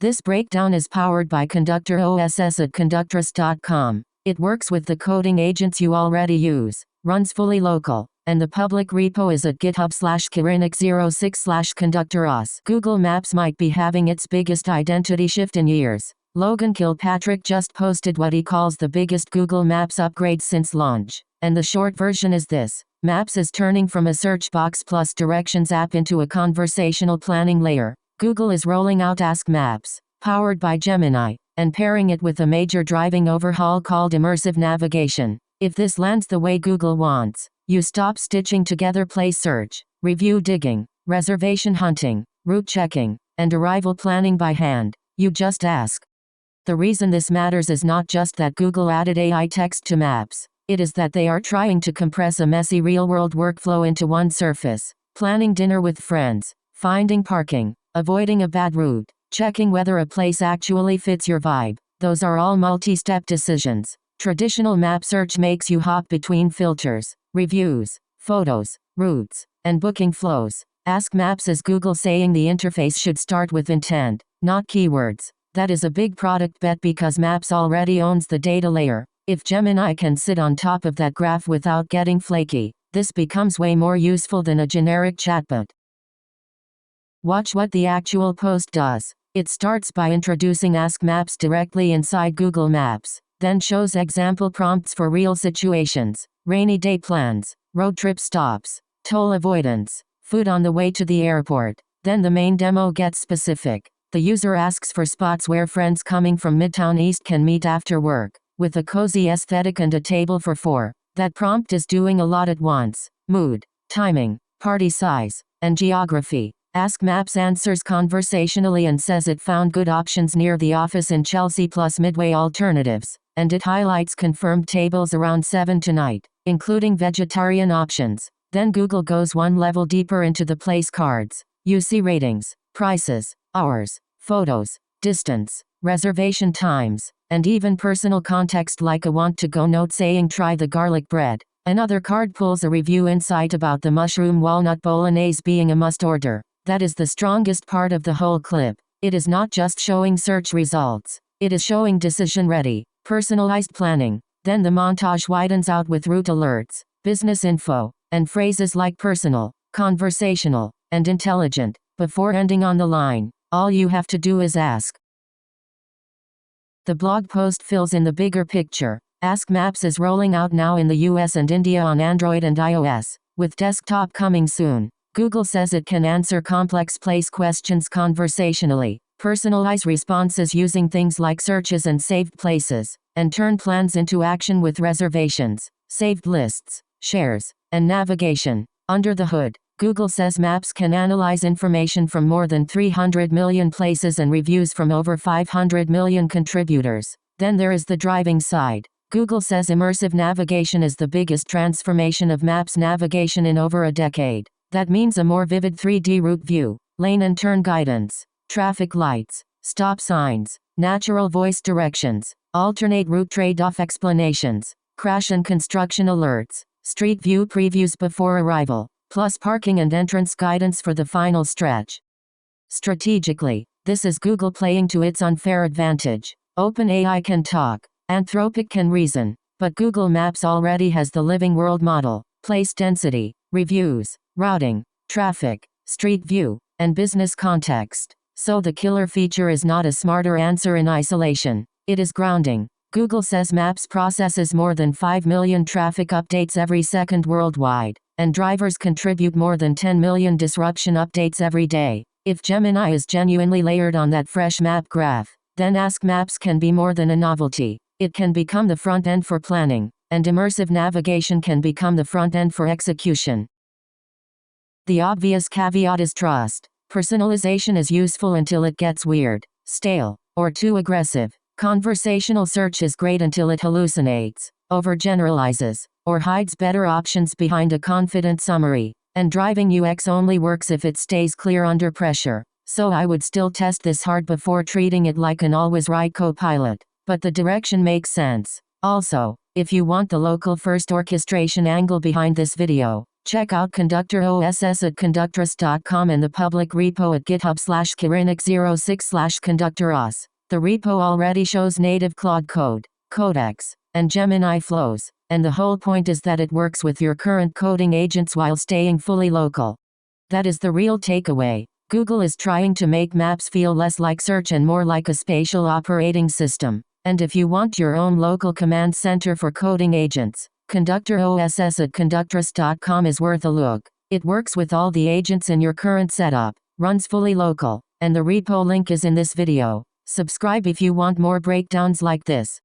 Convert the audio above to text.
This breakdown is powered by Conductor OSS at conductress.com. It works with the coding agents you already use, runs fully local, and the public repo is at github/kirinix06/conductorOS. Google Maps might be having its biggest identity shift in years. Logan Kilpatrick just posted what he calls the biggest Google Maps upgrade since launch, and the short version is this. Maps is turning from a search box plus directions app into a conversational planning layer. Google is rolling out Ask Maps, powered by Gemini, and pairing it with a major driving overhaul called Immersive Navigation. If this lands the way Google wants, you stop stitching together place search, review digging, reservation hunting, route checking, and arrival planning by hand. You just ask. The reason this matters is not just that Google added AI text to Maps. It is that they are trying to compress a messy real-world workflow into one surface. Planning dinner with friends, finding parking, avoiding a bad route, checking whether a place actually fits your vibe. Those are all multi-step decisions. Traditional map search makes you hop between filters, reviews, photos, routes, and booking flows. Ask Maps is Google saying the interface should start with intent, not keywords. That is a big product bet because Maps already owns the data layer. If Gemini can sit on top of that graph without getting flaky, this becomes way more useful than a generic chatbot. Watch what the actual post does. It starts by introducing Ask Maps directly inside Google Maps, then shows example prompts for real situations, rainy day plans, road trip stops, toll avoidance, food on the way to the airport. Then the main demo gets specific. The user asks for spots where friends coming from Midtown East can meet after work, with a cozy aesthetic and a table for four. That prompt is doing a lot at once: mood, timing, party size, and geography. Ask Maps answers conversationally and says it found good options near the office in Chelsea plus Midway alternatives, and it highlights confirmed tables around 7 tonight, including vegetarian options. Then Google goes one level deeper into the place cards. You see ratings, prices, hours, photos, distance, reservation times, and even personal context like a want-to-go note saying try the garlic bread. Another card pulls a review insight about the mushroom walnut bolognese being a must-order. That is the strongest part of the whole clip. It is not just showing search results. It is showing decision-ready, personalized planning. Then the montage widens out with route alerts, business info, and phrases like personal, conversational, and intelligent. Before ending on the line, all you have to do is ask. The blog post fills in the bigger picture. Ask Maps is rolling out now in the US and India on Android and iOS, with desktop coming soon. Google says it can answer complex place questions conversationally, personalize responses using things like searches and saved places, and turn plans into action with reservations, saved lists, shares, and navigation. Under the hood, Google says Maps can analyze information from more than 300 million places and reviews from over 500 million contributors. Then there is the driving side. Google says Immersive Navigation is the biggest transformation of Maps navigation in over a decade. That means a more vivid 3D route view, lane and turn guidance, traffic lights, stop signs, natural voice directions, alternate route trade-off explanations, crash and construction alerts, street view previews before arrival, plus parking and entrance guidance for the final stretch. Strategically, this is Google playing to its unfair advantage. OpenAI can talk, Anthropic can reason, but Google Maps already has the living world model, place density, reviews, routing, traffic, street view, and business context. So the killer feature is not a smarter answer in isolation. It is grounding. Google says Maps processes more than 5 million traffic updates every second worldwide, and drivers contribute more than 10 million disruption updates every day. If Gemini is genuinely layered on that fresh map graph, then Ask Maps can be more than a novelty. It can become the front end for planning, and Immersive Navigation can become the front end for execution. The obvious caveat is trust. Personalization is useful until it gets weird, stale, or too aggressive. Conversational search is great until it hallucinates, overgeneralizes, or hides better options behind a confident summary. And driving UX only works if it stays clear under pressure. So I would still test this hard before treating it like an always right co-pilot. But the direction makes sense. Also, if you want the local first orchestration angle behind this video, Check out Conductor OSS at conductress.com and the public repo at github/kirinik06/conductorOS. The repo already shows native Claude code, Codex, and Gemini flows, and the whole point is that it works with your current coding agents while staying fully local. That is the real takeaway. Google is trying to make Maps feel less like search and more like a spatial operating system. And if you want your own local command center for coding agents, Conductor OSS at conductress.com is worth a look. It works with all the agents in your current setup, runs fully local, and the repo link is in this video. Subscribe if you want more breakdowns like this.